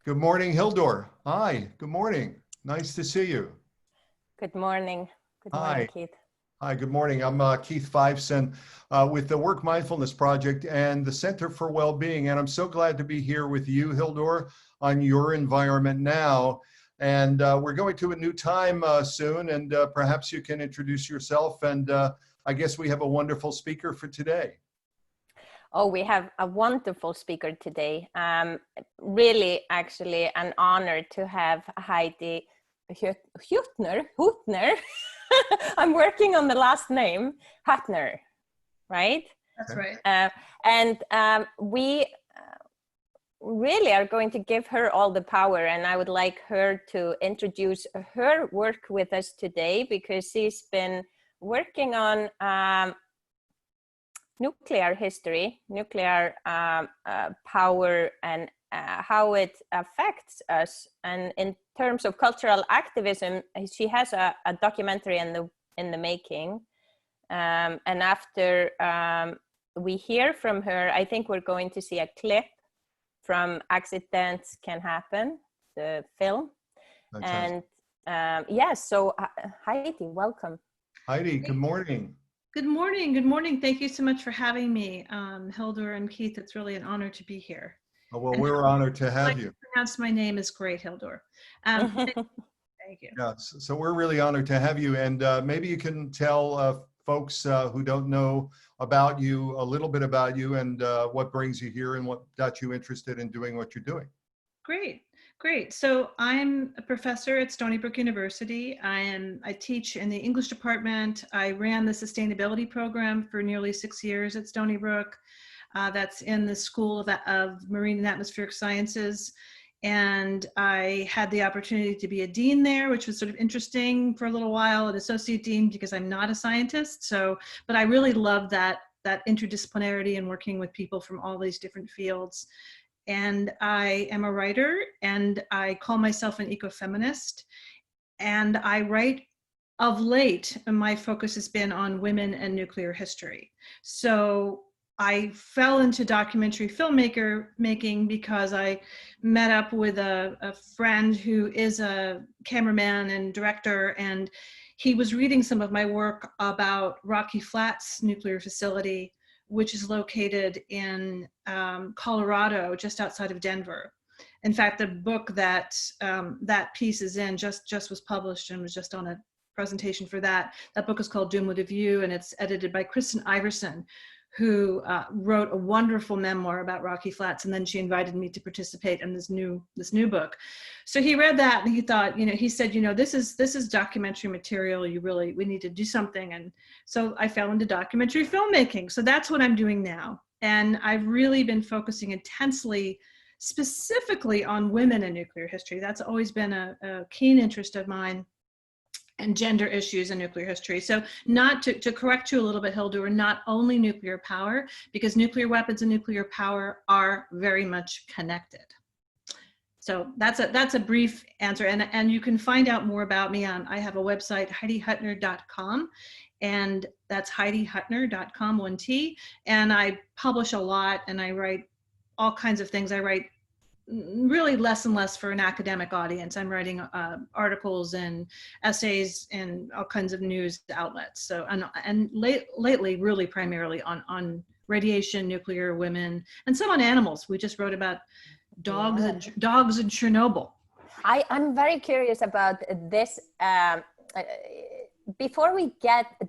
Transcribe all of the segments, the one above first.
Good morning, Hildur. Hi, good morning. Nice to see you. Good morning. Good morning, Hi. Keith. Hi, good morning. I'm Keith Fiveson with the Work Mindfulness Project and the Center for Wellbeing. And I'm so glad to be here with you, Hildur, on Your Environment Now. And we're going to a new time soon, and perhaps you can introduce yourself. And I guess we have a wonderful speaker for today. Oh, we have a wonderful speaker today. Really, actually, an honor to have Heidi Hutner. I'm working on the last name, Hutner, right? That's right. We really are going to give her all the power, and I would like her to introduce her work with us today, because she's been working on nuclear history, nuclear power, and how it affects us. And in terms of cultural activism, she has a documentary in the making. And after we hear from her, I think we're going to see a clip from Accidents Can Happen, the film. Fantastic. And yes, so Heidi, welcome. Heidi, good morning. Good morning. Good morning. Thank you so much for having me, Hildur and Keith. It's really an honor to be here. Oh, well, we're honored to have you. Pronounce my name is great, Hildur. Thank you. Yeah, so we're really honored to have you. And maybe you can tell folks who don't know about you, a little bit about you, and what brings you here and what got you interested in doing what you're doing. Great. So I'm a professor at Stony Brook University. I teach in the English department. I ran the sustainability program for nearly 6 years at Stony Brook. That's in the School of Marine and Atmospheric Sciences. And I had the opportunity to be a dean there, which was sort of interesting for a little while, an associate dean, because I'm not a scientist. But I really love that interdisciplinarity and working with people from all these different fields. And I am a writer, and I call myself an eco-feminist. And I write of late, and my focus has been on women and nuclear history. So I fell into documentary filmmaker making because I met up with a friend who is a cameraman and director, and he was reading some of my work about Rocky Flats nuclear facility, which is located in Colorado, just outside of Denver. In fact, the book that that piece is in just was published and was just on a presentation for that. That book is called Doom with a View, and it's edited by Kristen Iverson, who wrote a wonderful memoir about Rocky Flats, and then she invited me to participate in this new book. So he read that and he thought, he said, this is documentary material. We need to do something. And so I fell into documentary filmmaking. So that's what I'm doing now. And I've really been focusing intensely, specifically on women in nuclear history. That's always been a keen interest of mine, and gender issues in nuclear history. So not to correct you a little bit, Hildur, not only nuclear power, because nuclear weapons and nuclear power are very much connected. So that's a brief answer. And you can find out more about me I have a website, HeidiHutner.com, and that's HeidiHutner.com, 1T. And I publish a lot, and I write all kinds of things. I write really less and less for an academic audience. I'm writing articles and essays in all kinds of news outlets. So, and lately, really primarily on radiation, nuclear, women, and some on animals. We just wrote about dogs and Chernobyl. I'm very curious about this. Before we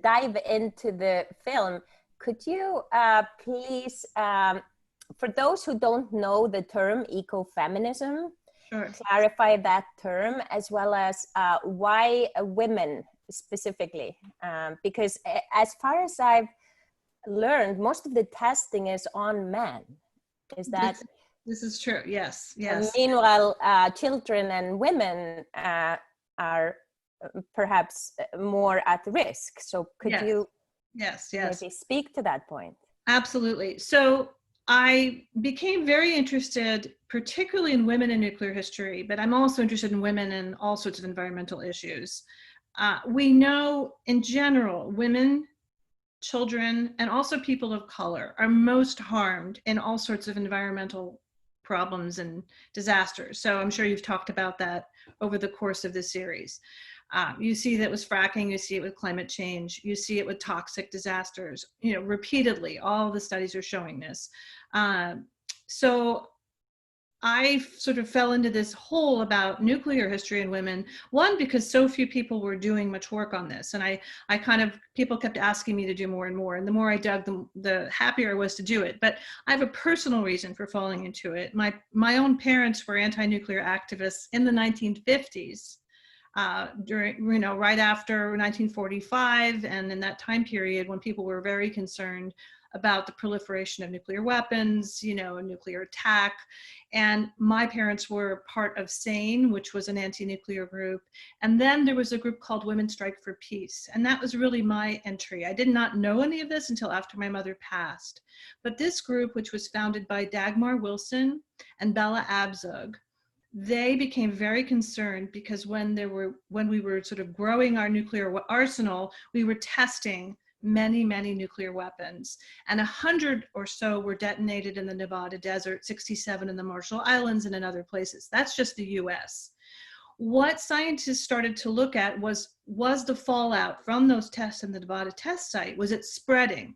dive into the film, could you please, for those who don't know the term ecofeminism, Sure. clarify that term, as well as why women specifically? Because as far as I've learned, most of the testing is on men. Is that? This is true. Yes. Meanwhile, children and women are perhaps more at risk. So could you maybe speak to that point? Absolutely. So I became very interested, particularly in women in nuclear history, but I'm also interested in women in all sorts of environmental issues. We know in general, women, children, and also people of color are most harmed in all sorts of environmental problems and disasters. So I'm sure you've talked about that over the course of this series. You see that with fracking, you see it with climate change, you see it with toxic disasters, repeatedly. All the studies are showing this. So I sort of fell into this hole about nuclear history and women, one, because so few people were doing much work on this. And people kept asking me to do more and more. And the more I dug, the happier I was to do it. But I have a personal reason for falling into it. My own parents were anti-nuclear activists in the 1950s. During, right after 1945, and in that time period when people were very concerned about the proliferation of nuclear weapons, a nuclear attack. And my parents were part of SANE, which was an anti-nuclear group. And then there was a group called Women Strike for Peace. And that was really my entry. I did not know any of this until after my mother passed. But this group, which was founded by Dagmar Wilson and Bella Abzug, they became very concerned because when we were sort of growing our nuclear arsenal, we were testing many, many nuclear weapons, and 100 or so were detonated in the Nevada desert, 67 in the Marshall Islands and in other places. That's just the US. What scientists started to look at was the fallout from those tests in the Nevada test site, was it spreading?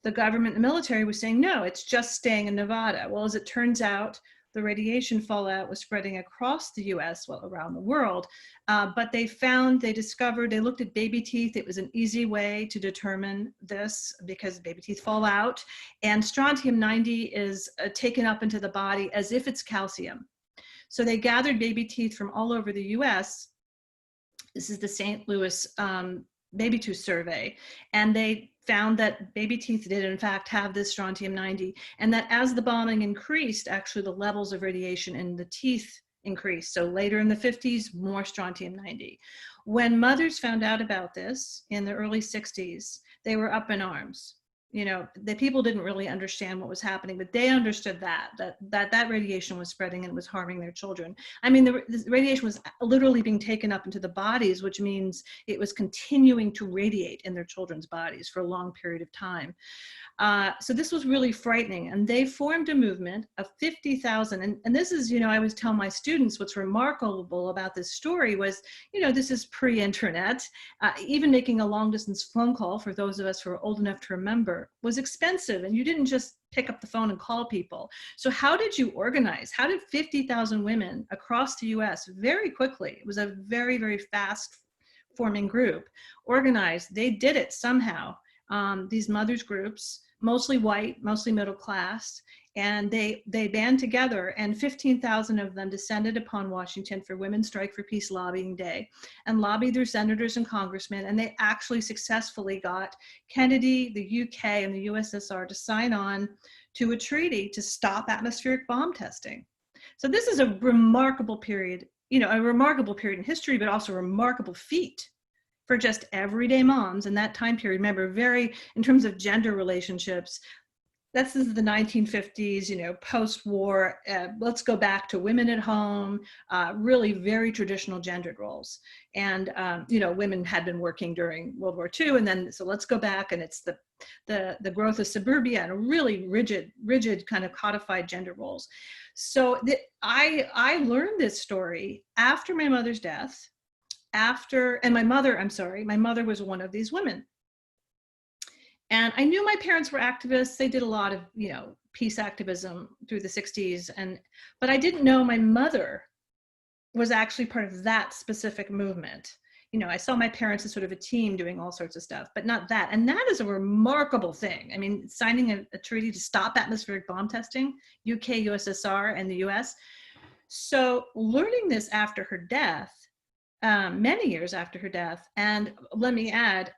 The government and the military was saying, no, it's just staying in Nevada. Well, as it turns out, the radiation fallout was spreading across the US, well, around the world. But they looked at baby teeth. It was an easy way to determine this because baby teeth fall out. And strontium-90 is taken up into the body as if it's calcium. So they gathered baby teeth from all over the US. This is the St. Louis baby tooth survey. And they found that baby teeth did in fact have this strontium-90, and that as the bombing increased, actually the levels of radiation in the teeth increased. So later in the 50s, more strontium-90. When mothers found out about this in the early 60s, they were up in arms. The people didn't really understand what was happening, but they understood that radiation was spreading and was harming their children. I mean, the radiation was literally being taken up into the bodies, which means it was continuing to radiate in their children's bodies for a long period of time. So this was really frightening, and they formed a movement of 50,000. And this is, I always tell my students what's remarkable about this story was, this is pre-internet. Even making a long distance phone call, for those of us who are old enough to remember, was expensive, and you didn't just pick up the phone and call people. So how did you organize? How did 50,000 women across the US very quickly, it was a very, very fast forming group, organize? They did it somehow. These mothers groups, mostly white, mostly middle class, and they band together, and 15,000 of them descended upon Washington for Women's Strike for Peace Lobbying Day and lobbied their senators and congressmen, and they actually successfully got Kennedy, the UK, and the USSR to sign on to a treaty to stop atmospheric bomb testing. So this is a remarkable period, a remarkable period in history, but also a remarkable feat for just everyday moms in that time period. Remember, in terms of gender relationships, this is the 1950s, post-war. Let's go back to women at home, really very traditional gendered roles. And, women had been working during World War II, and then, so let's go back, and it's the growth of suburbia and really rigid kind of codified gender roles. So I learned this story after my mother's death, and my mother was one of these women. And I knew my parents were activists. They did a lot of, peace activism through the 60s. But I didn't know my mother was actually part of that specific movement. I saw my parents as sort of a team doing all sorts of stuff, but not that. And that is a remarkable thing. I mean, signing a treaty to stop atmospheric bomb testing, UK, USSR, and the US. So learning this after her death, many years after her death, and let me add,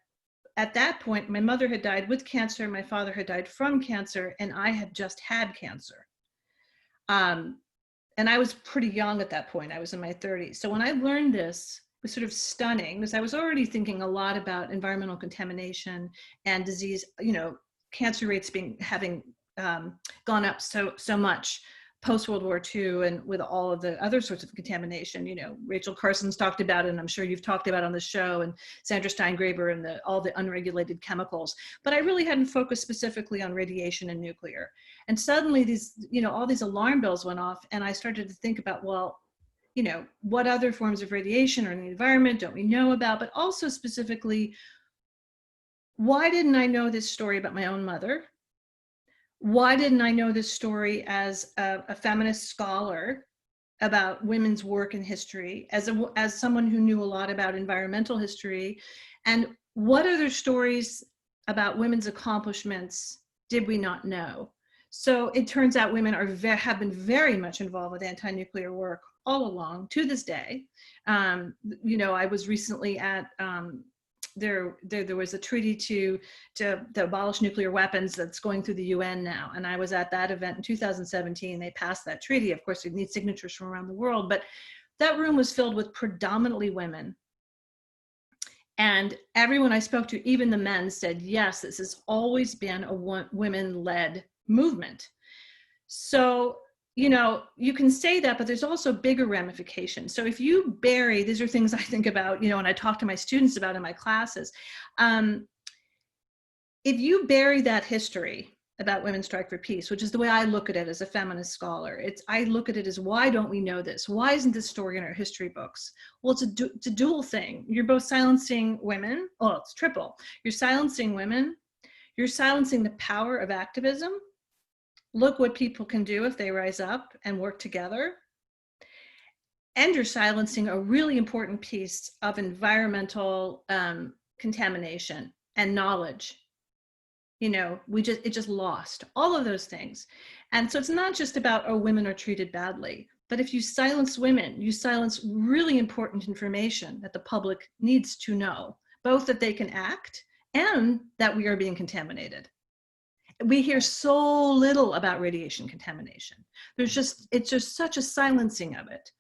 at that point, my mother had died with cancer, my father had died from cancer, and I had just had cancer. And I was pretty young at that point. I was in my 30s. So when I learned this, it was sort of stunning, because I was already thinking a lot about environmental contamination and disease, cancer rates having gone up so much post-World War II, and with all of the other sorts of contamination. Rachel Carson's talked about it, and I'm sure you've talked about it on the show, and Sandra Steingraber, and all the unregulated chemicals. But I really hadn't focused specifically on radiation and nuclear. And suddenly these, all these alarm bells went off, and I started to think about, well, what other forms of radiation are in the environment don't we know about? But also specifically, why didn't I know this story about my own mother? Why didn't I know this story as a feminist scholar about women's work in history, as someone who knew a lot about environmental history? And what other stories about women's accomplishments did we not know? So it turns out women have been very much involved with anti-nuclear work all along to this day. I was recently at there was a treaty to abolish nuclear weapons that's going through the UN now, and I was at that event in 2017. They passed that treaty. Of course, we need signatures from around the world, but that room was filled with predominantly women. And everyone I spoke to, even the men, said, yes, this has always been a women-led movement. So, you can say that, but there's also bigger ramifications. So if you bury, these are things I think about, and I talk to my students about in my classes. If you bury that history about women's strike for peace, which is the way I look at it as a feminist scholar, I look at it as, why don't we know this? Why isn't this story in our history books? Well, it's a dual thing. You're both silencing women. Oh, it's triple. You're silencing women. You're silencing the power of activism. Look what people can do if they rise up and work together. And you're silencing a really important piece of environmental contamination and knowledge. It just lost all of those things. And so it's not just about, oh, women are treated badly, but if you silence women, you silence really important information that the public needs to know, both that they can act and that we are being contaminated. We hear so little about radiation contamination. It's just such a silencing of it.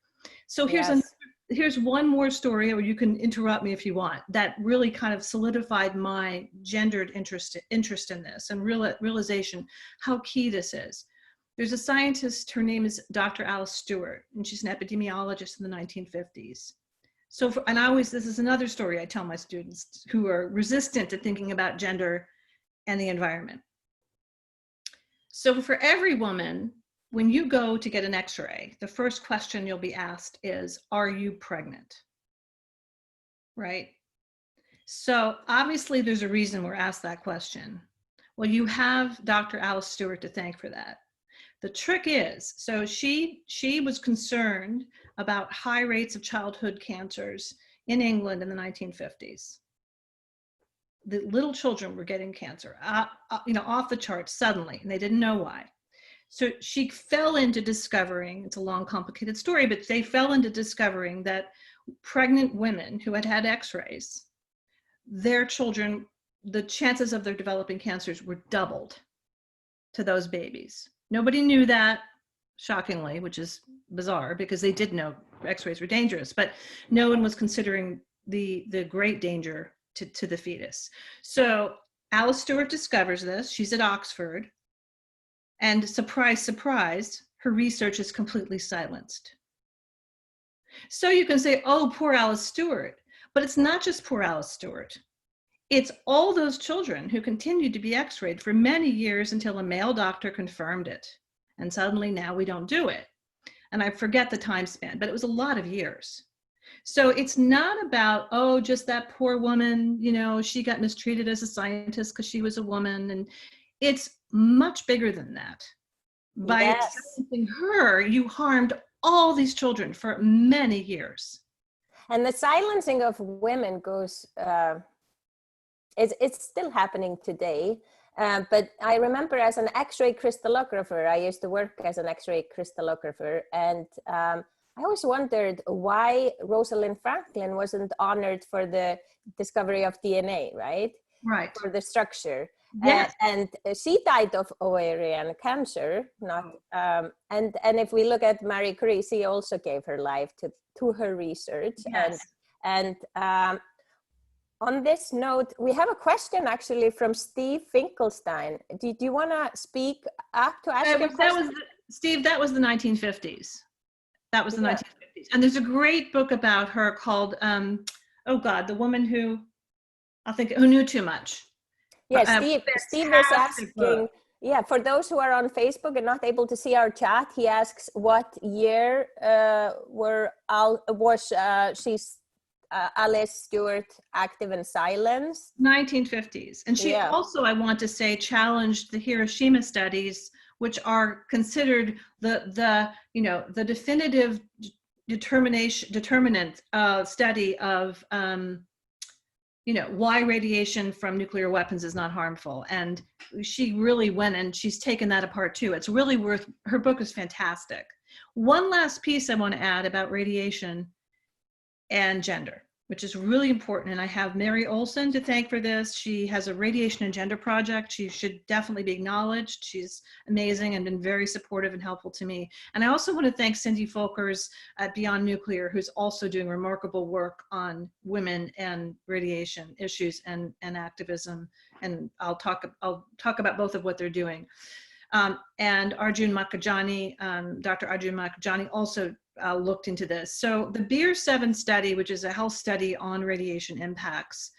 So here's one more story, or you can interrupt me if you want, that really kind of solidified my gendered interest in this and realization how key this is. There's a scientist, her name is Dr. Alice Stewart, and she's an epidemiologist in the 1950s. So, this is another story I tell my students who are resistant to thinking about gender and the environment. So for every woman, when you go to get an X-ray, the first question you'll be asked is, are you pregnant? Right? So obviously there's a reason we're asked that question. Well, you have Dr. Alice Stewart to thank for that. The trick is, so she was concerned about high rates of childhood cancers in England in the 1950s. The little children were getting cancer, off the charts suddenly, and they didn't know why. So she fell into discovering, it's a long, complicated story, but they fell into discovering that pregnant women who had X-rays, their children, the chances of their developing cancers were doubled to those babies. Nobody knew that, shockingly, which is bizarre because they did know X-rays were dangerous, but no one was considering the great danger to the fetus. So Alice Stewart discovers this. She's at Oxford, and surprise, surprise, her research is completely silenced. So you can say, oh, poor Alice Stewart, but it's not just poor Alice Stewart. It's all those children who continued to be X-rayed for many years until a male doctor confirmed it. And suddenly now we don't do it. And I forget the time span, but it was a lot of years. So it's not about, oh, just that poor woman, she got mistreated as a scientist because she was a woman. And it's much bigger than that. By silencing her, you harmed all these children for many years. And the silencing of women goes, it's still happening today. But I remember as an X-ray crystallographer, I used to work as an X-ray crystallographer, and I always wondered why Rosalind Franklin wasn't honored for the discovery of DNA, right? Right. For the structure. Yes. And she died of ovarian cancer, and if we look at Marie Curie, she also gave her life to her research. Yes. And on this note, we have a question actually from Steve Finkelstein. Do you want to speak up to ask a question? Steve, that was the 1950s. That was the 1950s. And there's a great book about her called, the woman who knew too much. Yes, Steve was asking Yeah, for those who are on Facebook and not able to see our chat, he asks what year was she's Alice Stewart active in silence? 1950s. And she also, I want to say, challenged the Hiroshima studies, which are considered the definitive determinant study of why radiation from nuclear weapons is not harmful. And she really went and she's taken that apart too. It's really her book is fantastic. One last piece I want to add about radiation and gender, which is really important. And I have Mary Olson to thank for this. She has a radiation and gender project. She should definitely be acknowledged. She's amazing and been very supportive and helpful to me. And I also want to thank Cindy Folkers at Beyond Nuclear, who's also doing remarkable work on women and radiation issues and activism. And I'll talk about both of what they're doing. And Arjun Makhijani, Dr. Arjun Makhijani also looked into this. So the BEER-7 study, which is a health study on radiation impacts,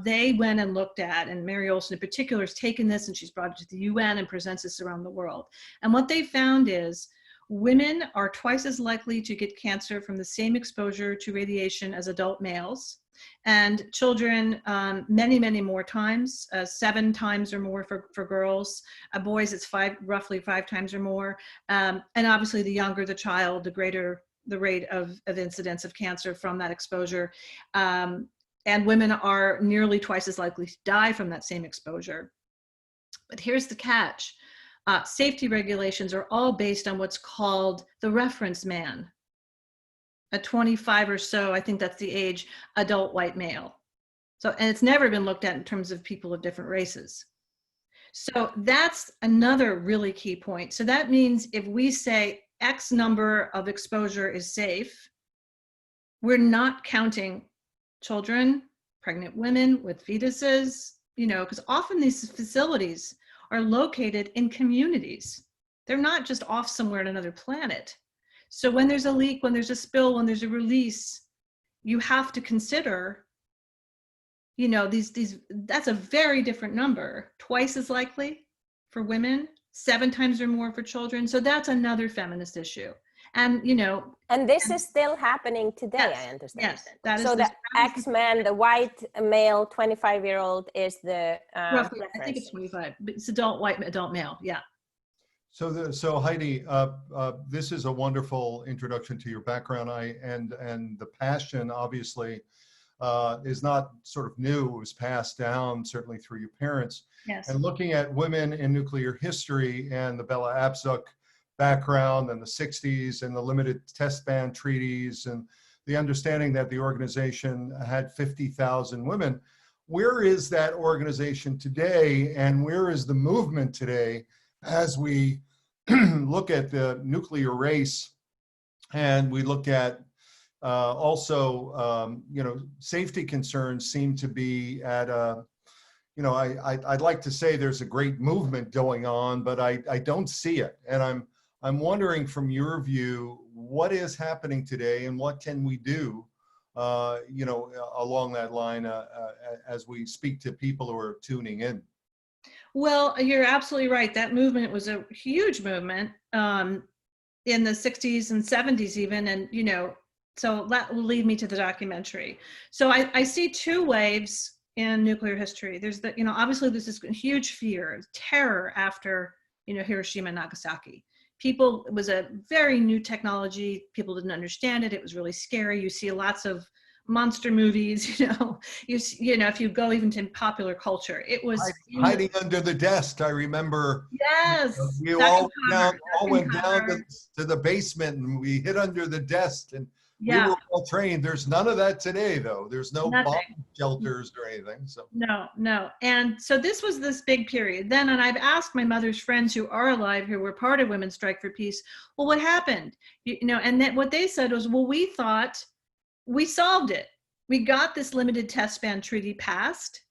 they went and looked at, and Mary Olson in particular has taken this and she's brought it to the UN and presents this around the world. And what they found is women are twice as likely to get cancer from the same exposure to radiation as adult males. And children, many, many more times, 7 times or more for girls. Boys, it's roughly 5 times or more. And obviously, the younger the child, the greater the rate of incidence of cancer from that exposure. And women are nearly twice as likely to die from that same exposure. But here's the catch. Safety regulations are all based on what's called the reference man. At 25 or so, I think that's the age, adult white male. So, and it's never been looked at in terms of people of different races. So that's another really key point. So that means if we say X number of exposure is safe, we're not counting children, pregnant women with fetuses, because often these facilities are located in communities. They're not just off somewhere on another planet. So when there's a leak, when there's a spill, when there's a release, you have to consider, that's a very different number, twice as likely for women, 7 times or more for children. So that's another feminist issue. And, and this is still happening today, yes, I understand. Yes, that so is the X-man, the white male, 25-year-old is the roughly, I think it's 25, but it's adult male, yeah. So Heidi, this is a wonderful introduction to your background. And the passion obviously is not sort of new. It was passed down certainly through your parents. Yes. And looking at women in nuclear history and the Bella Abzug background and the 60s and the limited test ban treaties and the understanding that the organization had 50,000 women. Where is that organization today, and where is the movement today as we look at the nuclear race, and we look at also, safety concerns seem to be at a, I'd like to say there's a great movement going on, but I don't see it. And I'm wondering from your view, what is happening today and what can we do, along that line as we speak to people who are tuning in? Well, you're absolutely right. That movement was a huge movement in the 60s and 70s even. And, so that will lead me to the documentary. So I see 2 waves in nuclear history. There's obviously there's this huge fear, terror after, Hiroshima and Nagasaki. It was a very new technology. People didn't understand it. It was really scary. You see lots of monster movies, if you go even to popular culture, it was hiding under the desk. I remember. Yes. We all went down to the basement and we hid under the desk, and we were all trained. There's none of that today, though. There's no bomb shelters or anything. So no. And so this was this big period. Then, and I've asked my mother's friends who are alive, who were part of Women's Strike for Peace, well, what happened? And then what they said was, well, we thought we solved it. We got this limited test ban treaty passed,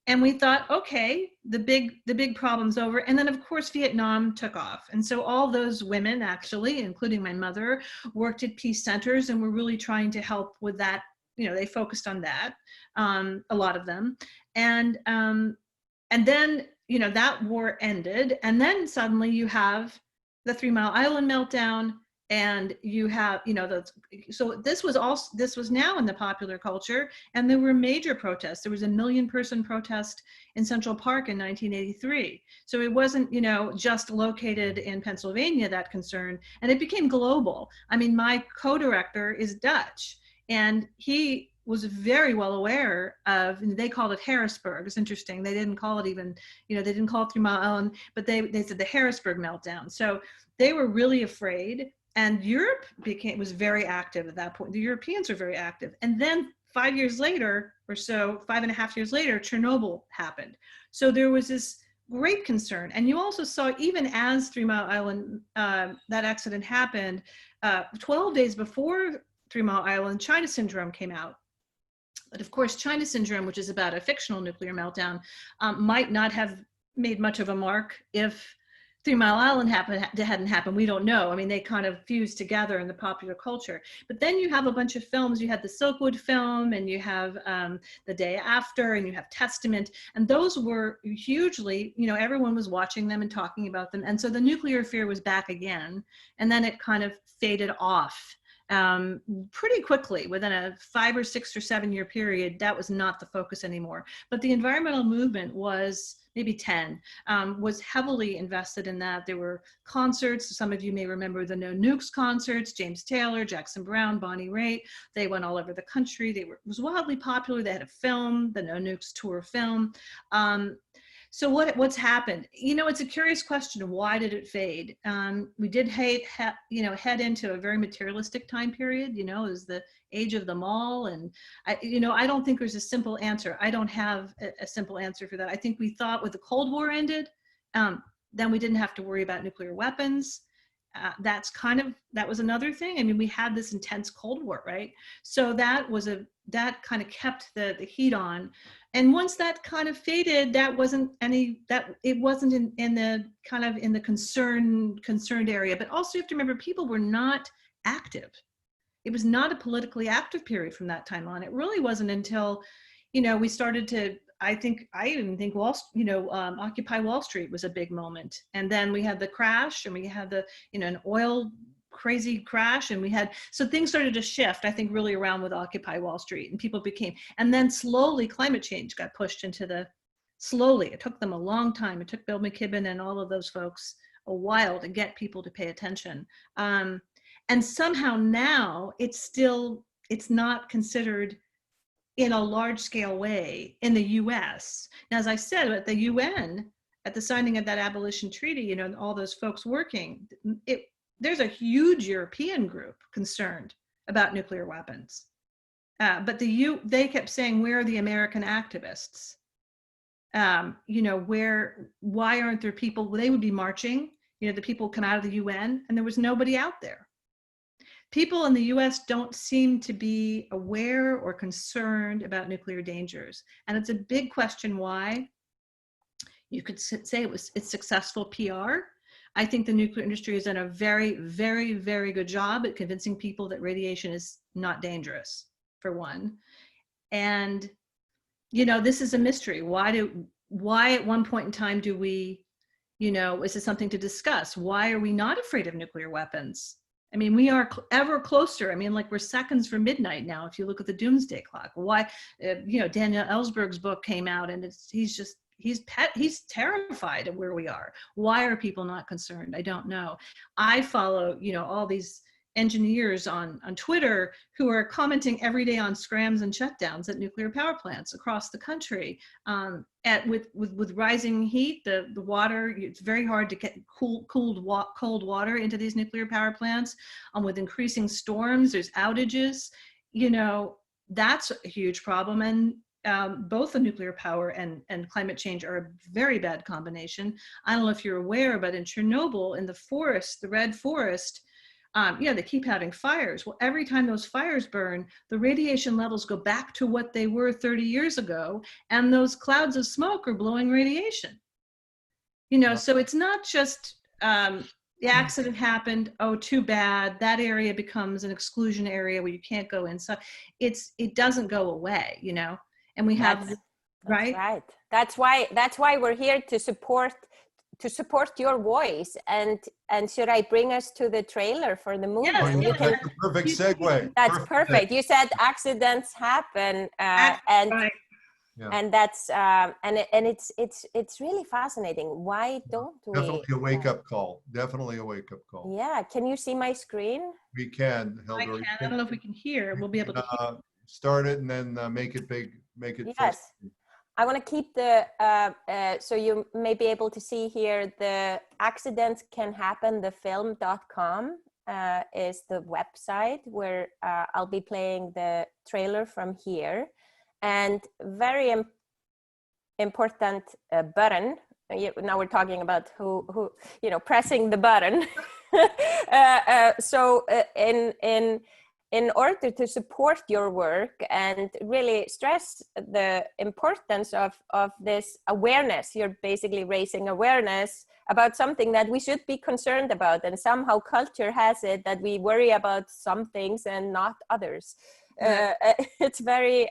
and we thought, okay, the big problem's over. And then of course Vietnam took off, and so all those women, actually, including my mother, worked at peace centers and were really trying to help with that. They focused on that, a lot of them, and then that war ended, and then suddenly you have the 3 Mile Island meltdown, and you have, so this was now in the popular culture, and there were major protests. There was a 1 million person protest in Central Park in 1983. So it wasn't, just located in Pennsylvania, that concern, and it became global. I mean, my co-director is Dutch, and he was very well aware of, they called it Harrisburg. It's interesting. They didn't call it even, they didn't call it 3 Mile Island, but they said the Harrisburg meltdown. So they were really afraid. And Europe was very active at that point. The Europeans were very active. And then 5 years later, or so, 5.5 years later, Chernobyl happened. So there was this great concern. And you also saw, even as 3 Mile Island, that accident happened, 12 days before 3 Mile Island, China Syndrome came out. But of course, China Syndrome, which is about a fictional nuclear meltdown, might not have made much of a mark if 3 Mile Island hadn't happened. We don't know. I mean, they kind of fused together in the popular culture. But then you have a bunch of films. You had the Silkwood film, and you have The Day After, and you have Testament. And those were hugely, everyone was watching them and talking about them. And so the nuclear fear was back again. And then it kind of faded off pretty quickly. Within a 5 or 6 or 7 year period, that was not the focus anymore. But the environmental movement was, maybe 10, was heavily invested in that. There were concerts. Some of you may remember the No Nukes concerts, James Taylor, Jackson Browne, Bonnie Raitt. They went all over the country. It was wildly popular. They had a film, the No Nukes tour film. So what's happened? It's a curious question. Why did it fade? We did head into a very materialistic time period, is the age of the mall. And I don't think there's a simple answer. I don't have a simple answer for that. I think we thought with the Cold War ended, then we didn't have to worry about nuclear weapons. That was another thing. I mean, we had this intense Cold War, right? So that kind of kept the heat on. And once that kind of faded, it wasn't in the concerned area. But also you have to remember, people were not active. It was not a politically active period from that time on. It really wasn't until, we started to, I even think Occupy Wall Street was a big moment. And then we had the crash, and we had an oil crazy crash, and so things started to shift, I think, really around with Occupy Wall Street, and people and then slowly climate change got pushed into slowly. It took them a long time. It took Bill McKibben and all of those folks a while to get people to pay attention. And somehow now it's not considered in a large scale way in the US. Now, as I said, at the UN, at the signing of that abolition treaty, and all those folks working, there's a huge European group concerned about nuclear weapons. But they kept saying, where are the American activists? Why aren't there people? They would be marching, the people come out of the UN, and there was nobody out there. People in the US don't seem to be aware or concerned about nuclear dangers. And it's a big question why. You could say it's successful PR. I think the nuclear industry has done a very, very, very good job at convincing people that radiation is not dangerous, for one. And, this is a mystery. Why at one point in time do we, is it something to discuss? Why are we not afraid of nuclear weapons? I mean, we are ever closer. I mean, like, we're seconds from midnight now, if you look at the doomsday clock. Why, Daniel Ellsberg's book came out, and he's terrified of where we are. Why are people not concerned? I don't know. I follow, all these engineers on Twitter who are commenting every day on scrams and shutdowns at nuclear power plants across the country. With rising heat, the water, it's very hard to get cold water into these nuclear power plants. With increasing storms, there's outages. That's a huge problem. And both the nuclear power and climate change are a very bad combination. I don't know if you're aware, but in Chernobyl, in the forest, the red forest, they keep having fires. Well, every time those fires burn, the radiation levels go back to what they were 30 years ago, and those clouds of smoke are blowing radiation. So it's not just the accident happened, oh, too bad, that area becomes an exclusion area where you can't go inside. It doesn't go away, and we have right? Right. That's why we're here to support your voice. And should I bring us to the trailer for the movie? Yes, And you can, That's a perfect segue. that's perfect. You said accidents happen, and right. Yeah. and that's and it's really fascinating. Why don't we? Definitely a wake-up call. Definitely a wake-up call. Yeah. Can you see my screen? We can, I Hildur. can. I don't know if we can hear. We'll be able to hear. Start it and then make it big. Make it. Yes. I want to keep the, so you may be able to see here, the accidents can happen, the film.com is the website where I'll be playing the trailer from here. And very important button. Now we're talking about who pressing the button. So in order to support your work and really stress the importance of this awareness, you're basically raising awareness about something that we should be concerned about, and somehow culture has it that we worry about some things and not others. It's very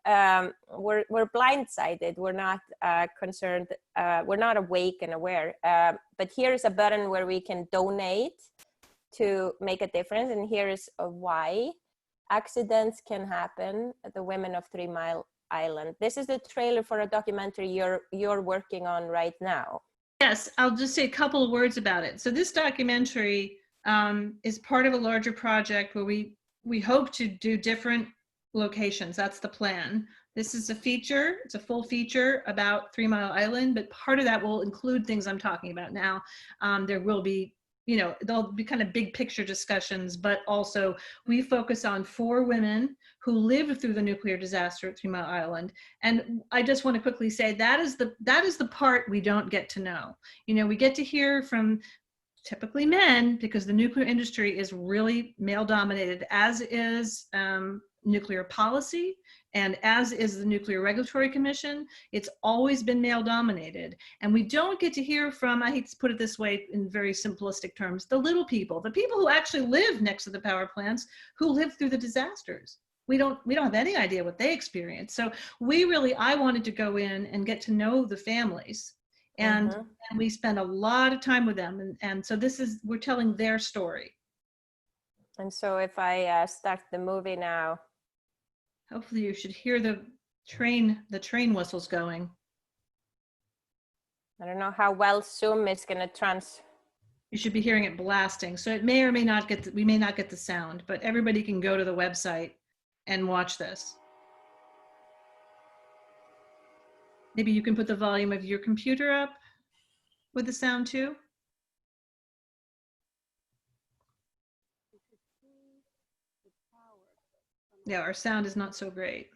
we're blindsided. We're not concerned. We're not awake and aware. But here's a button where we can donate to make a difference, and here is why accidents can happen. The women of 3 Mile Island. This is the trailer for a documentary you're working on right now. Yes, I'll just say a couple of words about it. So this documentary is part of a larger project where we hope to do different locations. That's the plan. This is a feature. It's a full feature about 3 Mile Island, but part of that will include things I'm talking about now. There will be, there'll be kind of big picture discussions, but also we focus on 4 women who lived through the nuclear disaster at 3 Mile Island. And I just want to quickly say that is the part we don't get to know. We get to hear from typically men, because the nuclear industry is really male dominated, as is nuclear policy, and as is the Nuclear Regulatory Commission. It's always been male dominated. And we don't get to hear from, I hate to put it this way in very simplistic terms, the little people, the people who actually live next to the power plants, who lived through the disasters. We don't have any idea what they experienced. So I wanted to go in and get to know the families. And we spend a lot of time with them. And so we're telling their story. And so if I start the movie now. Hopefully you should hear the train whistles going. I don't know how well Zoom is going to You should be hearing it blasting. So it may or may not we may not get the sound, but everybody can go to the website and watch this. Maybe you can put the volume of your computer up with the sound too. Yeah, our sound is not so great.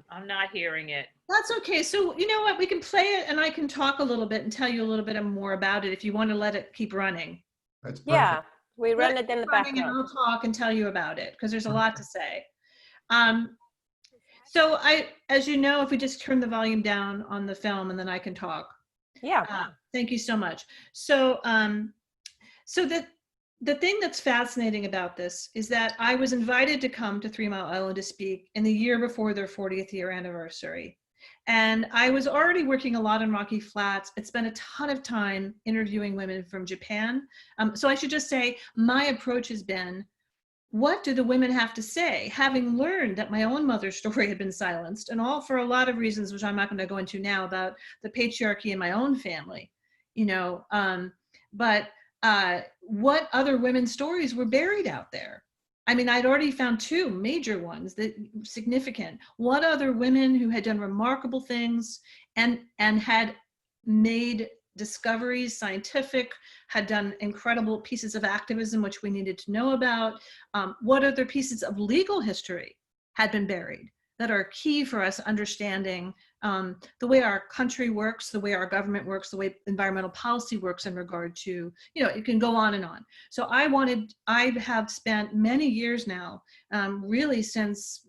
I'm not hearing it. That's okay. So you know what? We can play it and I can talk a little bit and tell you a little bit more about it if you want to let it keep running. That's perfect. Yeah, we run it in the background. And I'll talk and tell you about it because there's a lot to say. So as you know, if we just turn the volume down on the film and then I can talk. Yeah. Thank you so much. So, the thing that's fascinating about this is that I was invited to come to 3 Mile Island to speak in the year before their 40th year anniversary. And I was already working a lot in Rocky Flats. I'd spent a ton of time interviewing women from Japan. So I should just say my approach has been, what do the women have to say? Having learned that my own mother's story had been silenced, and all for a lot of reasons, which I'm not going to go into now, about the patriarchy in my own family, but what other women's stories were buried out there? I mean, I'd already found 2 major ones that significant. What other women who had done remarkable things and had made discoveries, scientific, had done incredible pieces of activism, which we needed to know about. What other pieces of legal history had been buried that are key for us understanding the way our country works, the way our government works, the way environmental policy works in regard to, it can go on and on. So I have spent many years now, really since,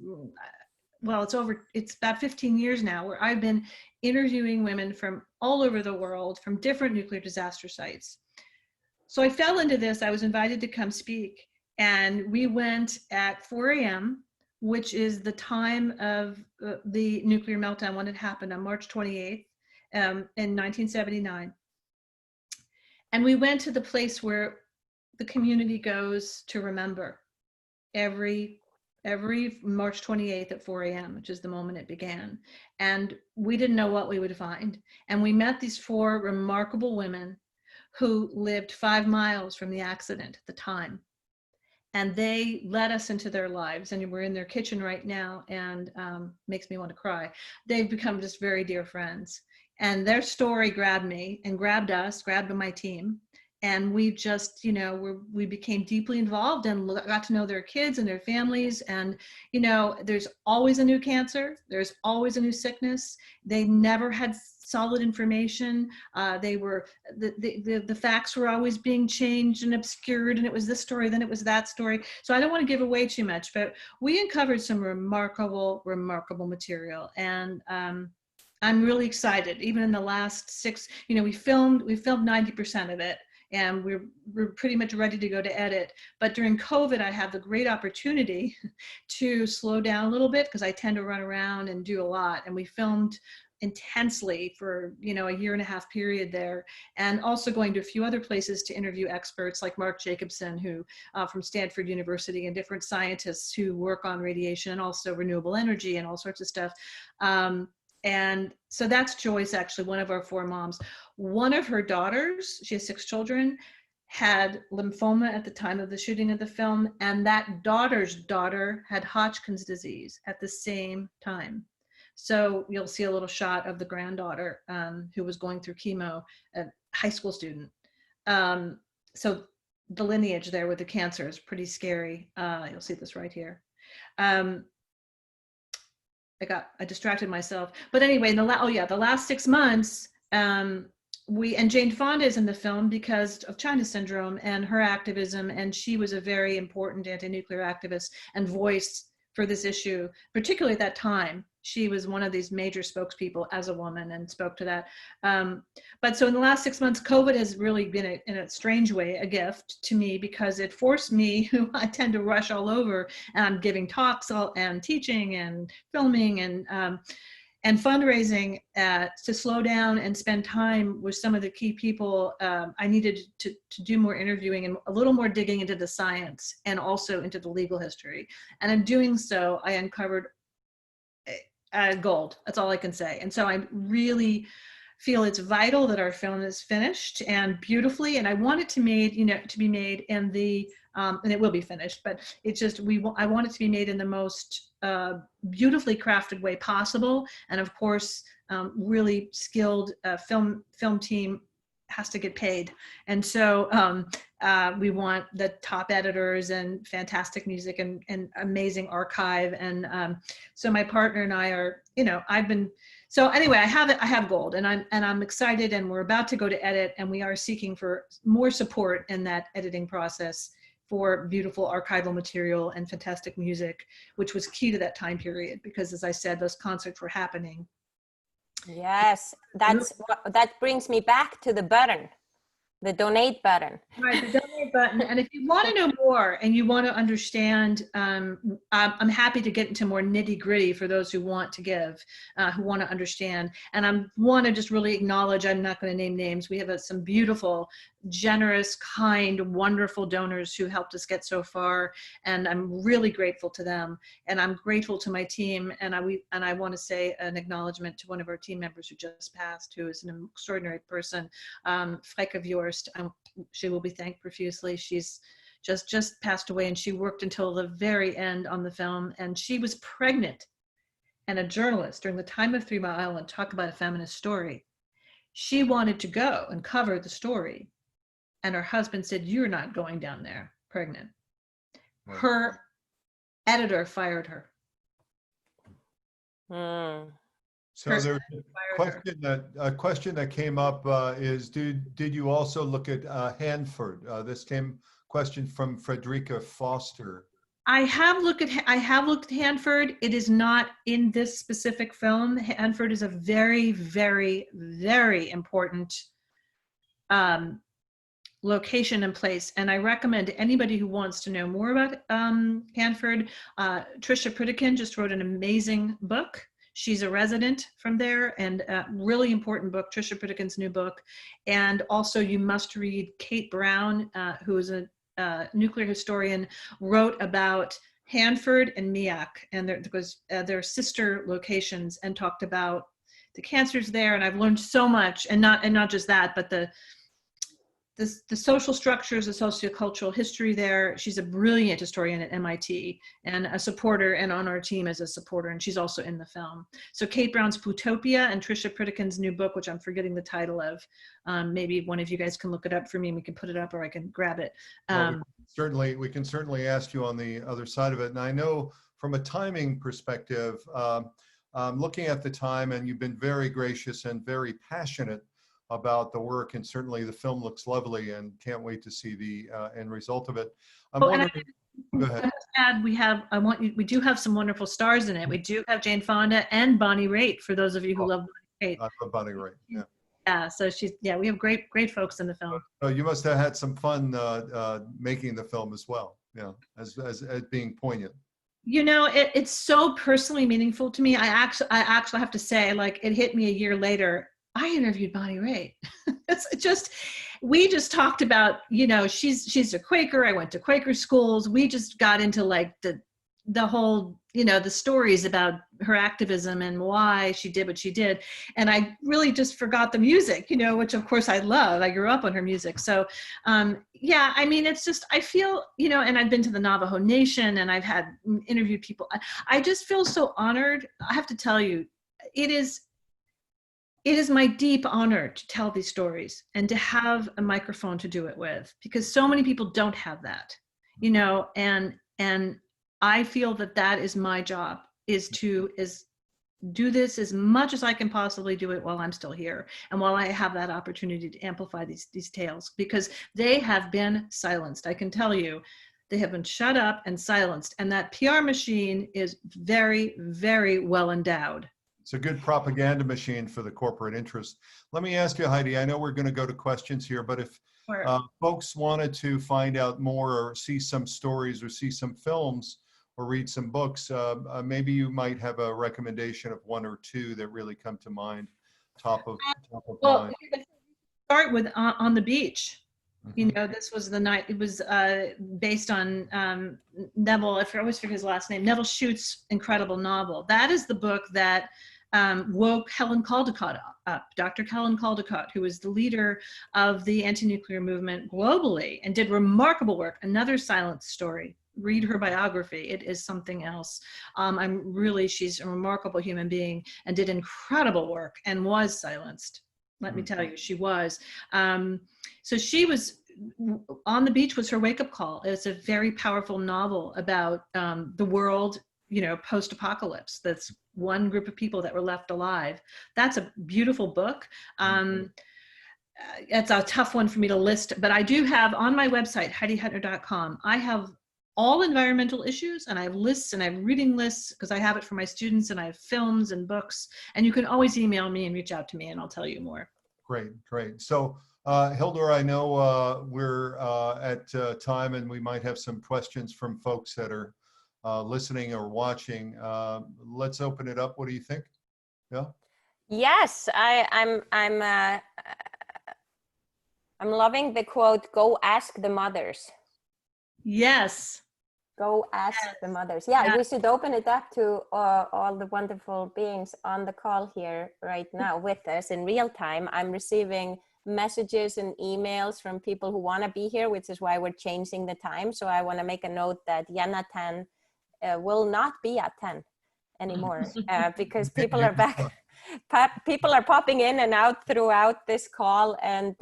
well, it's about 15 years now, where I've been interviewing women from all over the world, from different nuclear disaster sites. So I fell into this. I was invited to come speak, and we went at 4 a.m. which is the time of the nuclear meltdown when it happened on March 28th in 1979. And we went to the place where the community goes to remember every March 28th at 4 a.m., which is the moment it began. And we didn't know what we would find. And we met these 4 remarkable women who lived 5 miles from the accident at the time. And they led us into their lives, and we're in their kitchen right now, and makes me want to cry. They've become just very dear friends. And their story grabbed me and grabbed us, grabbed my team. And we just, we became deeply involved and got to know their kids and their families. And, there's always a new cancer. There's always a new sickness. They never had solid information. The facts were always being changed and obscured, and it was this story, then it was that story. So I don't want to give away too much, but we uncovered some remarkable material. And I'm really excited. Even in the last 6, we filmed 90% of it, and we're pretty much ready to go to edit. But during COVID, I had the great opportunity to slow down a little bit because I tend to run around and do a lot. And we filmed intensely for a 1.5 year period there, and also going to a few other places to interview experts like Mark Jacobson, who from Stanford University, and different scientists who work on radiation and also renewable energy and all sorts of stuff. And so that's Joyce, actually, one of our 4 moms. One of her daughters, she has 6 children, had lymphoma at the time of the shooting of the film, and that daughter's daughter had Hodgkin's disease at the same time. So you'll see a little shot of the granddaughter who was going through chemo, a high school student. So the lineage there with the cancer is pretty scary. You'll see this right here. I distracted myself. But anyway, the last 6 months, and Jane Fonda is in the film because of China syndrome and her activism. And she was a very important anti-nuclear activist and voice for this issue, particularly at that time. She was one of these major spokespeople as a woman and spoke to that. But so in the last 6 months, COVID has really been, in a strange way, a gift to me, because it forced me, who I tend to rush all over, and I'm giving talks and teaching and filming and fundraising, to slow down and spend time with some of the key people. I needed to do more interviewing and a little more digging into the science and also into the legal history. And in doing so, I uncovered gold. That's all I can say. And so I really feel it's vital that our film is finished and beautifully. And I want it to be made in the, and it will be finished, but it's just, I want it to be made in the most beautifully crafted way possible. And of course, really skilled film team has to get paid. And so we want the top editors and fantastic music and amazing archive. And so my partner and I are, so anyway, I have gold, and I'm excited, and we're about to go to edit, and we are seeking for more support in that editing process for beautiful archival material and fantastic music, which was key to that time period, because as I said, those concerts were happening. Yes, that brings me back to the button, the donate button. Right, the donate button. And if you want to know more and you want to understand, I'm happy to get into more nitty gritty for those who want to give, who want to understand. And I want to just really acknowledge, I'm not going to name names. We have some beautiful, generous, kind, wonderful donors who helped us get so far. And I'm really grateful to them. And I'm grateful to my team. And I want to say an acknowledgement to one of our team members who just passed, who is an extraordinary person, Freke Vjorst. She will be thanked profusely. She's just passed away, and she worked until the very end on the film. And she was pregnant and a journalist during the time of 3 Mile Island. Talk about a feminist story. She wanted to go and cover the story. And her husband said, "You're not going down there pregnant." Her editor fired her. So there's a question that came up is, did you also look at Hanford? This question from Frederica Foster. I have looked at Hanford. It is not in this specific film. Hanford is a very, very, very important location and place. And I recommend to anybody who wants to know more about Hanford, Trisha Pritikin just wrote an amazing book. She's a resident from there, and a really important book, Trisha Pritikin's new book. And also you must read Kate Brown, who is a nuclear historian, wrote about Hanford and Miak and their sister locations, and talked about the cancers there. And I've learned so much, and not just that, but the social structures, the sociocultural history there. She's a brilliant historian at MIT and a supporter, and on our team as a supporter, and she's also in the film. So Kate Brown's Plutopia and Trisha Pritikin's new book, which I'm forgetting the title of. Maybe one of you guys can look it up for me and we can put it up, or I can grab it. Well, we can certainly ask you on the other side of it. And I know from a timing perspective, looking at the time, and you've been very gracious and very passionate about the work, and certainly the film looks lovely, and can't wait to see the end result of it. Go ahead. We do have some wonderful stars in it. We do have Jane Fonda and Bonnie Raitt, for those of you who love Bonnie Raitt. I love Bonnie Raitt, yeah. Yeah, so we have great folks in the film. You must have had some fun making the film as well, yeah, as being poignant. You know, it's so personally meaningful to me. I actually have to say, like, it hit me a year later. I interviewed Bonnie Raitt. We just talked about, you know, she's a Quaker. I went to Quaker schools. We just got into like the whole, you know, the stories about her activism and why she did what she did. And I really just forgot the music, you know, which of course I love. I grew up on her music. So yeah, I mean, it's just, I feel, you know, and I've been to the Navajo Nation and I've had interviewed people. I just feel so honored. I have to tell you, it is my deep honor to tell these stories and to have a microphone to do it with, because so many people don't have that, you know, and I feel that is my job, is do this as much as I can possibly do it while I'm still here, and while I have that opportunity to amplify these tales, because they have been silenced. I can tell you, they have been shut up and silenced, and that PR machine is very, very well endowed. It's a good propaganda machine for the corporate interest. Let me ask you, Heidi, I know we're going to go to questions here, but if folks wanted to find out more or see some stories or see some films or read some books, maybe you might have a recommendation of one or two that really come to mind, top of mind. Start with On the Beach. You know, this was the night, it was based on Neville, I always forget his last name, Neville Shute's incredible novel. That is the book that woke Helen Caldicott up, Dr. Helen Caldicott, who was the leader of the anti-nuclear movement globally and did remarkable work. Another silent story. Read her biography. It is something else. She's a remarkable human being and did incredible work and was silenced. Let me tell you, she was. So she was, On the Beach was her wake-up call. It's a very powerful novel about the world, you know, post-apocalypse. That's one group of people that were left alive. That's a beautiful book. It's a tough one for me to list, but I do have on my website, HeidiHutner.com, I have all environmental issues, and I have lists, and I have reading lists, because I have it for my students, and I have films and books, and you can always email me and reach out to me and I'll tell you more. Great. So Hildur, I know we're at time, and we might have some questions from folks that are listening or watching. Let's open it up. What do you think? Yeah. Yes, I'm loving the quote, "Go ask the mothers." Yes. Go ask the mothers. Yeah, we should open it up to all the wonderful beings on the call here right now with us in real time. I'm receiving messages and emails from people who want to be here, which is why we're changing the time. So I want to make a note that Jenna 10 will not be at 10 anymore because people are back. People are popping in and out throughout this call, and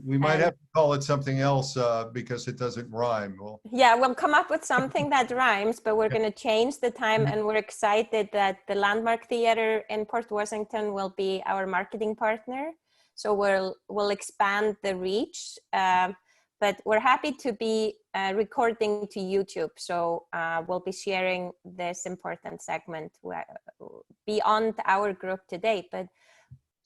we might have to call it something else because it doesn't rhyme. Yeah, we'll come up with something that rhymes, but we're going to change the time, and we're excited that the Landmark Theater in Port Washington will be our marketing partner. So we'll expand the reach, but we're happy to be recording to YouTube. So we'll be sharing this important segment beyond our group today. But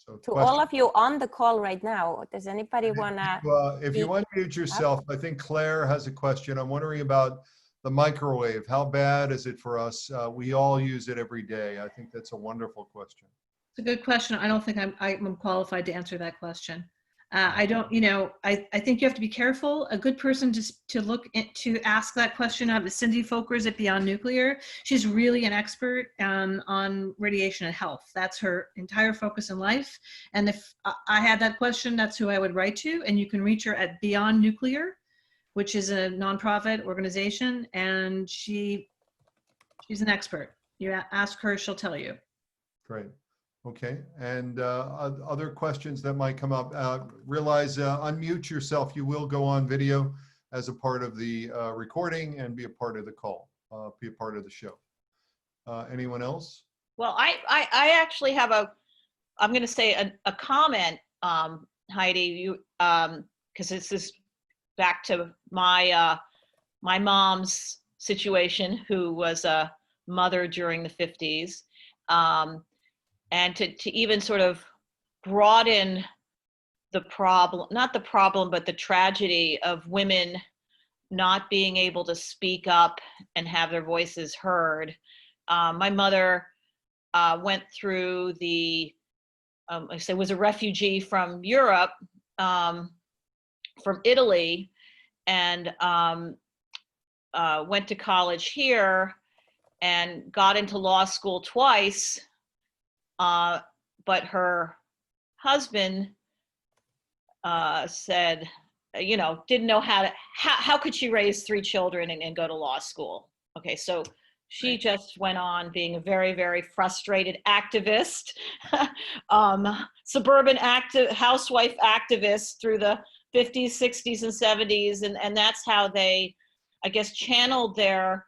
So To all of you on the call right now, does anybody want to? if you unmute yourself, I think Claire has a question. I'm wondering about the microwave. How bad is it for us? We all use it every day. I think that's a wonderful question. It's a good question. I don't think I'm qualified to answer that question. I don't, I think you have to be careful. A good person to ask that question of is Cindy Folkers at Beyond Nuclear. She's really an expert on radiation and health. That's her entire focus in life. And if I had that question, that's who I would write to. And you can reach her at Beyond Nuclear, which is a nonprofit organization. And she's an expert. You ask her, she'll tell you. Great. Okay, and other questions that might come up, realize unmute yourself. You will go on video as a part of the recording and be a part of the call, be a part of the show. Anyone else? Well, I actually have I'm going to say a comment, Heidi, you, because this is back to my mom's situation, who was a mother during the 50s. And to even sort of broaden the problem, not the problem, but the tragedy of women not being able to speak up and have their voices heard. My mother went through I say was a refugee from Europe, from Italy, and went to college here and got into law school twice. But her husband said, didn't know how could she raise 3 children and go to law school? Okay, so she just went on being a very, very frustrated activist, suburban housewife activist through the 50s, 60s, and 70s. And that's how they, I guess, channeled their,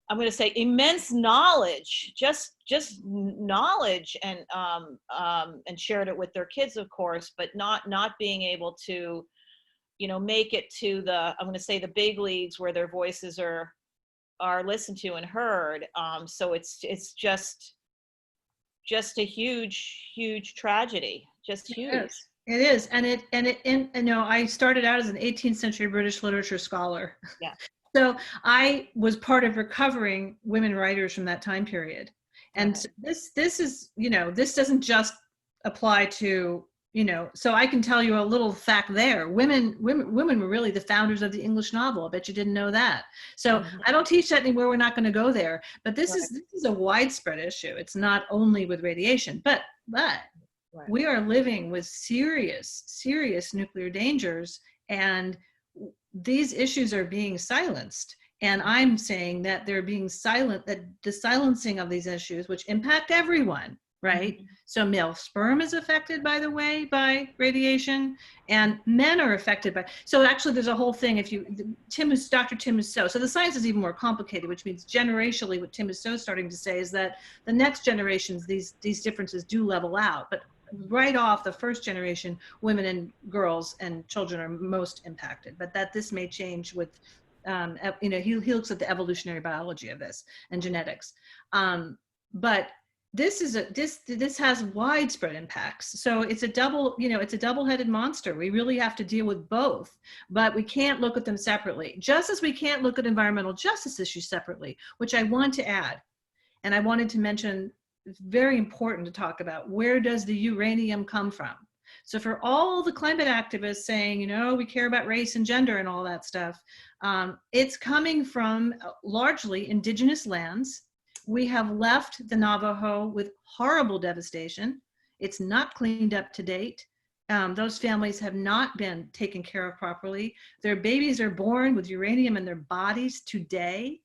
I'm going to say, immense knowledge, just knowledge, and shared it with their kids, of course, but not being able to, make it to the, I'm going to say, the big leagues where their voices are listened to and heard. So it's just a huge tragedy, just huge. It is, and I started out as an 18th century British literature scholar. Yeah. So I was part of recovering women writers from that time period. And this is, this doesn't just apply to, so I can tell you a little fact there. Women were really the founders of the English novel. I bet you didn't know that. So I don't teach that anywhere. We're not going to go there. But this is a widespread issue. It's not only with radiation, but we are living with serious nuclear dangers, and these issues are being silenced. And I'm saying that they're being that the silencing of these issues, which impact everyone, right? Mm-hmm. So male sperm is affected, by the way, by radiation, and men are affected by, so actually there's a whole thing, Dr. Tim Mousseau, so the science is even more complicated, which means generationally what Tim Mousseau is starting to say is that the next generations, these differences do level out. But right off the first generation, women and girls and children are most impacted, but that this may change with, he looks at the evolutionary biology of this and genetics. But this has widespread impacts. So it's a double-headed monster. We really have to deal with both, but we can't look at them separately. Just as we can't look at environmental justice issues separately, which I want to add, and I wanted to mention, it's very important to talk about, where does the uranium come from? So for all the climate activists saying, we care about race and gender and all that stuff, it's coming from largely indigenous lands. We have left the Navajo with horrible devastation. It's not cleaned up to date. Those families have not been taken care of properly. Their babies are born with uranium in their bodies today.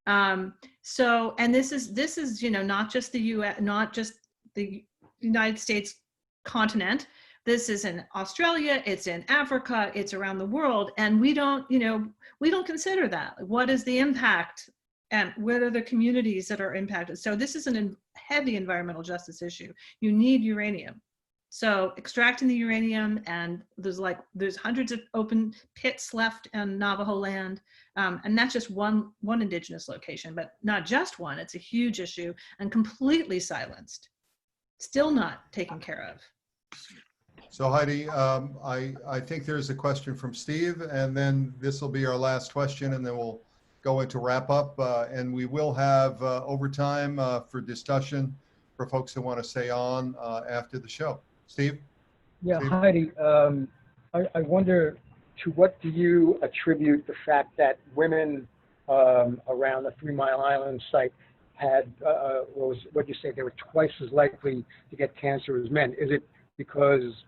And this is not just the US, not just the United States continent. This is in Australia, it's in Africa, it's around the world, and we don't consider that. What is the impact, and what are the communities that are impacted? So this is a heavy environmental justice issue. You need uranium. So extracting the uranium, and there's hundreds of open pits left on Navajo land, and that's just one indigenous location, but not just one. It's a huge issue and completely silenced. still not taken care of. So Heidi, I think there's a question from Steve, and then this will be our last question, and then we'll go into wrap up. And we will have overtime for discussion for folks who want to stay on after the show. Steve? Yeah, Steve? Heidi, I wonder, to what do you attribute the fact that women around the 3 Mile Island site had, what you say, they were twice as likely to get cancer as men? Is it because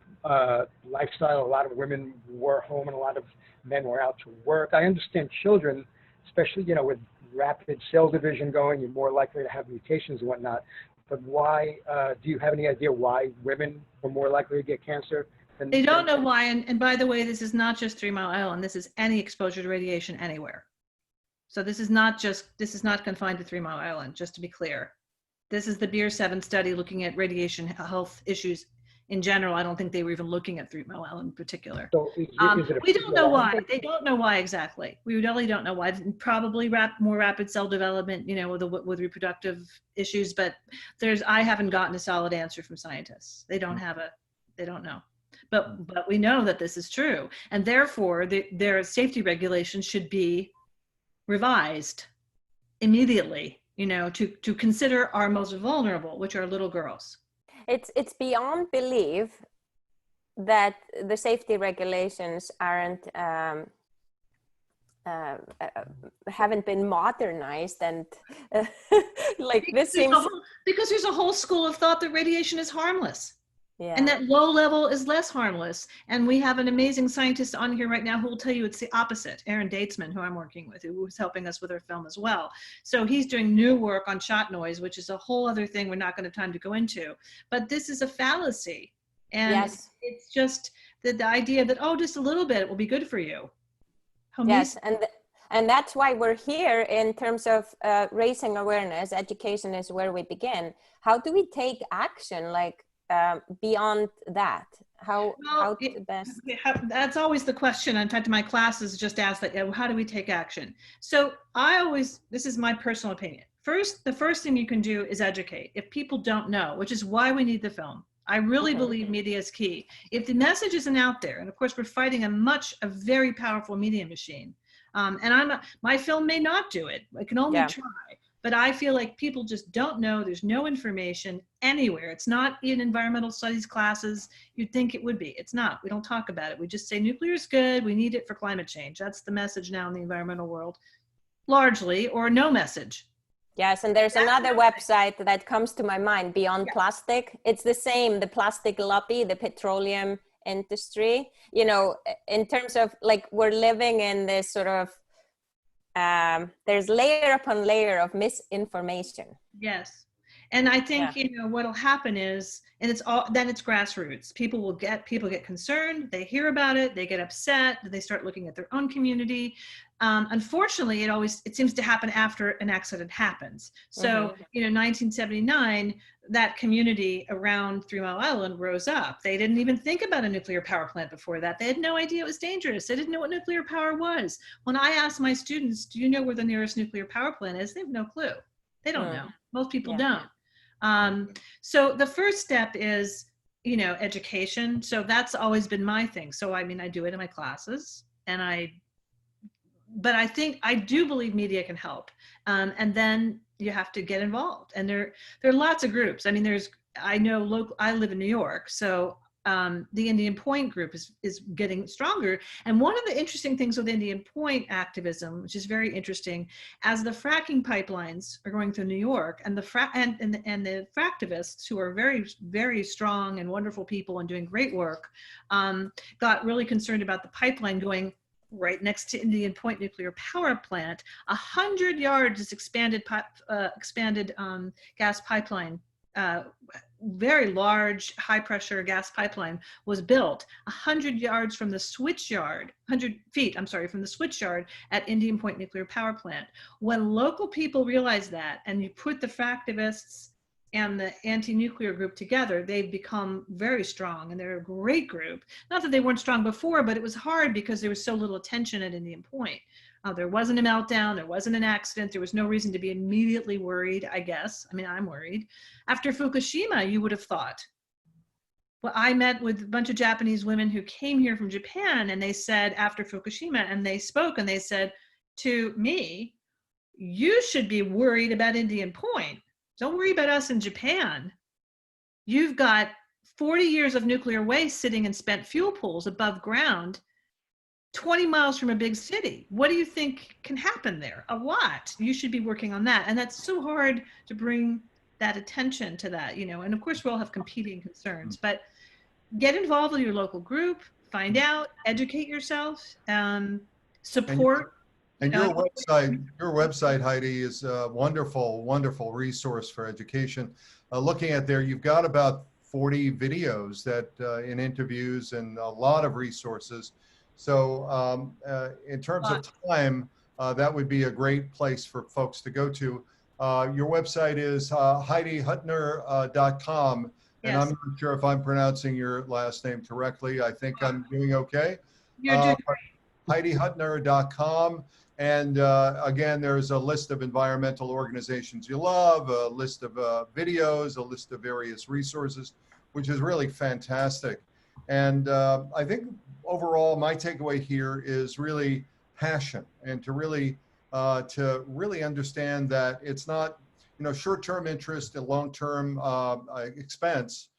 lifestyle, a lot of women were home and a lot of men were out to work? I understand children, especially, you know, with rapid cell division going, you're more likely to have mutations and whatnot. But why, do you have any idea why women were more likely to get cancer? They don't know why. And by the way, this is not just 3 Mile Island. This is any exposure to radiation anywhere. So this is not confined to 3 Mile Island, just to be clear. This is the Beer 7 study looking at radiation health issues in general. I don't think they were even looking at 3 Mile Island in particular. So is it we don't know why. They don't know why exactly. We really don't know why. Probably more rapid cell development, you know, with reproductive issues. But I haven't gotten a solid answer from scientists. They don't know. But we know that this is true, and therefore their safety regulations should be revised immediately, you know, to consider our most vulnerable, which are little girls. It's beyond belief that the safety regulations haven't been modernized, and like this seems because there's a whole school of thought that radiation is harmless. Yeah. And that low level is less harmless. And we have an amazing scientist on here right now who will tell you it's the opposite. Aaron Datesman, who I'm working with, who was helping us with our film as well. So he's doing new work on shot noise, which is a whole other thing we're not going to have time to go into. But this is a fallacy. And yes. It's just the idea that, oh, just a little bit will be good for you. Yes, and that's why we're here in terms of raising awareness. Education is where we begin. How do we take action, like, beyond that? How to best? That's always the question. In fact, my classes just ask that, how do we take action? So this is my personal opinion. The first thing you can do is educate. If people don't know, which is why we need the film. I really believe media is key. If the message isn't out there, and of course we're fighting a very powerful media machine, and my film may not do it. I can only try. But I feel like people just don't know. There's no information anywhere. It's not in environmental studies classes. You'd think it would be. It's not. We don't talk about it. We just say nuclear is good. We need it for climate change. That's the message now in the environmental world, largely, or no message. Yes, and there's another website that comes to my mind, Beyond Plastic. It's the same, the plastic lobby, the petroleum industry. You know, in terms of, like, we're living in this sort of, there's layer upon layer of misinformation. Yes. And I think, you know, what'll happen is, and it's grassroots. People get concerned, they hear about it, they get upset, they start looking at their own community. Unfortunately, it seems to happen after an accident happens. So, you know, 1979, that community around 3 Mile Island rose up. They didn't even think about a nuclear power plant before that. They had no idea it was dangerous. They didn't know what nuclear power was. When I ask my students, do you know where the nearest nuclear power plant is? They have no clue. They don't know. Most people don't. So the first step is, you know, education. So that's always been my thing. So, I mean, I do it in my classes, but I do believe media can help. And then you have to get involved. And there are lots of groups. I mean, I live in New York. So the Indian Point group is getting stronger. And one of the interesting things with Indian Point activism, which is very interesting, as the fracking pipelines are going through New York, and the fractivists, who are very, very strong and wonderful people and doing great work, got really concerned about the pipeline going right next to Indian Point nuclear power plant. 100 yards expanded gas pipeline, very large, high pressure gas pipeline was built 100 yards from the switchyard, 100 feet, I'm sorry, from the switchyard at Indian Point nuclear power plant. When local people realize that, and you put the fractivists and the anti-nuclear group together, they've become very strong, and they're a great group. Not that they weren't strong before, but it was hard because there was so little attention at Indian Point. There wasn't a meltdown. There wasn't an accident. There was no reason to be immediately worried, I guess. I mean, I'm worried. After Fukushima, you would have thought. Well, I met with a bunch of Japanese women who came here from Japan, and they said after Fukushima, and they spoke and they said to me, you should be worried about Indian Point. Don't worry about us in Japan. You've got 40 years of nuclear waste sitting in spent fuel pools above ground, 20 miles from a big city. What do you think can happen there? A lot. You should be working on that. And that's so hard to bring that attention to that, you know, and of course we all have competing concerns, but get involved with your local group, find out, educate yourself, support. And your website, Heidi, is a wonderful, wonderful resource for education. Looking at there, you've got about 40 videos that in interviews and a lot of resources. So in terms of time, that would be a great place for folks to go to. Your website is HeidiHutner.com. And Yes. I'm not sure if I'm pronouncing your last name correctly. I think I'm doing okay. You're doing great. HeidiHutner.com. And again, there's a list of environmental organizations you love, a list of videos, a list of various resources, which is really fantastic. And I think overall, my takeaway here is really passion, and to really understand that it's not, you know, short-term interest and long-term expense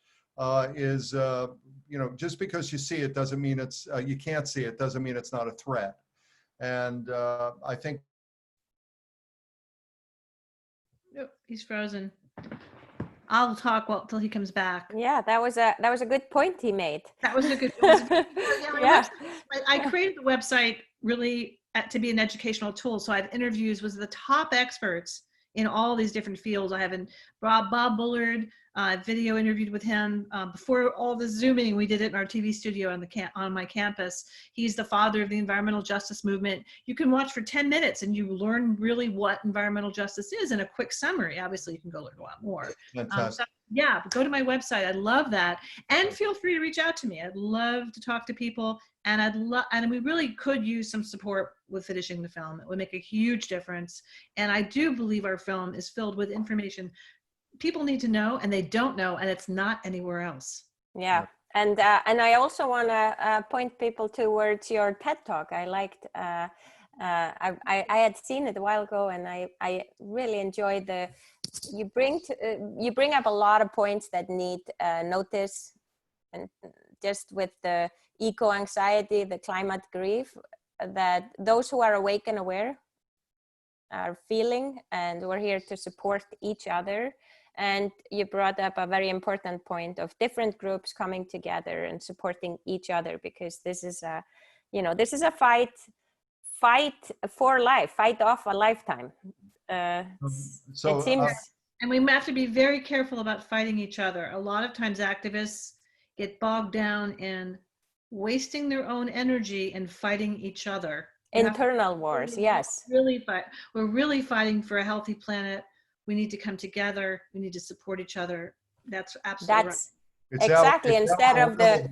is, you know, just because you see it doesn't mean it's, you can't see it, doesn't mean it's not a threat. And I think. Oh, he's frozen. I'll talk till he comes back. Yeah, that was a good point he made. That was a good. Yeah. I created the website really to be an educational tool. So I have interviews with the top experts in all these different fields. I have Bob Bullard, video interviewed with him before all the Zooming. We did it in our TV studio on my campus. He's the father of the environmental justice movement. You can watch for 10 minutes and you learn really what environmental justice is in a quick summary. Obviously, you can go learn a lot more. Fantastic. Yeah, but go to my website. I love that. And feel free to reach out to me. I'd love to talk to people. And and we really could use some support with finishing the film. It would make a huge difference. And I do believe our film is filled with information people need to know, and they don't know, and it's not anywhere else. Yeah. And I also want to point people towards your TED Talk. I liked, I had seen it a while ago, and I really enjoyed you bring up a lot of points that need notice, and just with the eco-anxiety, the climate grief, that those who are awake and aware are feeling, and we're here to support each other. And you brought up a very important point of different groups coming together and supporting each other, because this is a, this is a fight for life, fight off a lifetime. So it seems, and we have to be very careful about fighting each other. A lot of times activists get bogged down in wasting their own energy and fighting each other. internal wars, yes. We're really fighting for a healthy planet. We need to come together. We need to support each other. That's absolutely right. It's exactly. Instead of the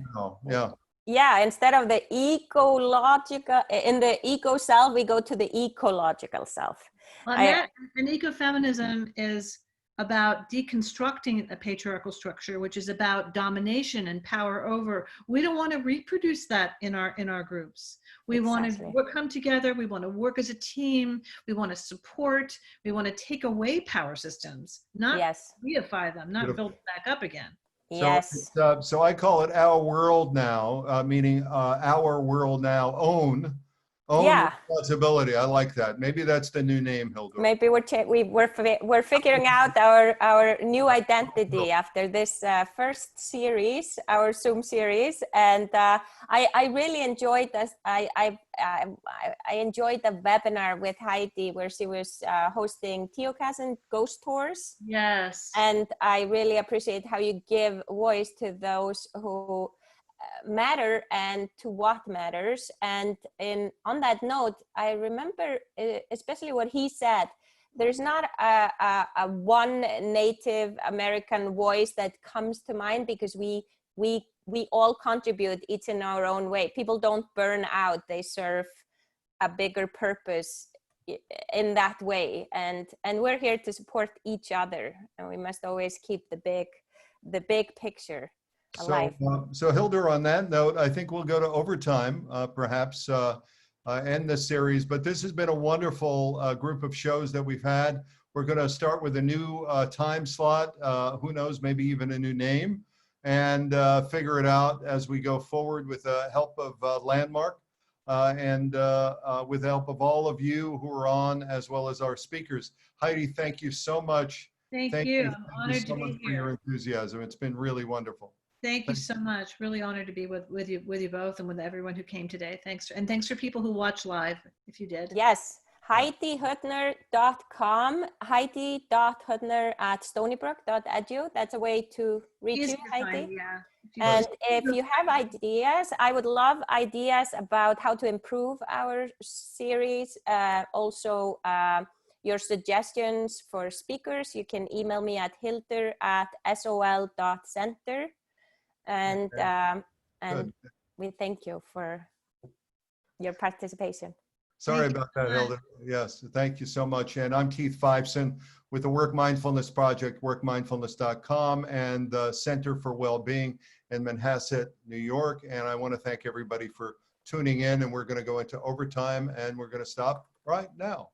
instead of the ecological, in the eco self, we go to the ecological self. Well, and ecofeminism is about deconstructing a patriarchal structure, which is about domination and power over. We don't want to reproduce that in our groups. We want to come together. We want to work as a team. We want to support. We want to take away power systems, not reify them, not build them back up again. So I call it our world now, meaning our world now own responsibility. I like that. Maybe that's the new name, Hildur. Maybe we're figuring out our new identity after this first series, our Zoom series, and I really enjoyed this. I enjoyed the webinar with Heidi, where she was hosting Teocassin ghost tours. Yes. And I really appreciate how you give voice to those who matter and to what matters. And on that note, I remember especially what he said. There's not a one Native American voice that comes to mind, because we all contribute each in our own way. People don't burn out, they serve a bigger purpose in that way, and we're here to support each other, and we must always keep the big picture alive. So Hildur, on that note, I think we'll go to overtime, perhaps end this series, but this has been a wonderful group of shows that we've had. We're going to start with a new time slot, who knows, maybe even a new name, and figure it out as we go forward with the help of Landmark and with the help of all of you who are on, as well as our speakers. Heidi, thank you so much. Thank you. I'm honored to be For your here. enthusiasm. It's been really wonderful. Thank you so much. Really honored to be with you both and with everyone who came today. Thanks. And thanks for people who watched live, if you did. Yes. HeidiHutner.com, Heidi.Hutner@stonybrook.edu. That's a way to reach Easy you, to Heidi. find, yeah. And if you have ideas, I would love ideas about how to improve our series. Also, your suggestions for speakers, you can email me at hildur@sol.center. And, and we thank you for your participation. Sorry about that, Hildur. Yes, thank you so much. And I'm Keith Fiveson with the Work Mindfulness Project, workmindfulness.com, and the Center for Wellbeing in Manhasset, New York. And I want to thank everybody for tuning in, and we're going to go into overtime, and we're going to stop right now.